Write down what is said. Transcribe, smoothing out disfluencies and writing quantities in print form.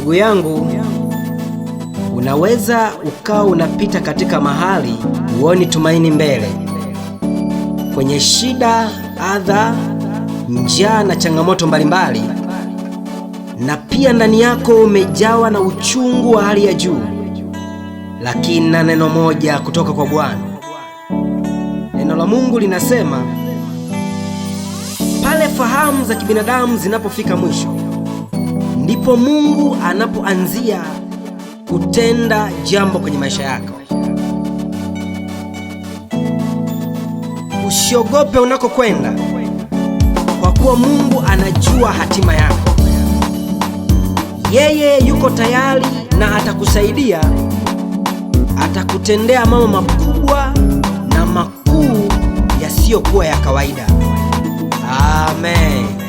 Ndugu yangu, unaweza ukawa unapita katika mahali huoni tumaini mbele, kwenye shida, adha, njaa na changamoto mbalimbali, na pia ndani yako umejawa na uchungu wa hali ya juu, lakini na neno moja kutoka kwa Bwana. Neno la Mungu linasema, pale fahamu za kibinadamu zinapofika mwisho, ndipo Mungu anapoanzia kutenda jambo kwenye maisha yako. Usiogope unakokwenda, kwa kuwa Mungu anajua hatima yako. Yeye yuko tayari na atakusaidia, atakutendea mambo makubwa na makuu yasiyokuwa ya kawaida. Amen.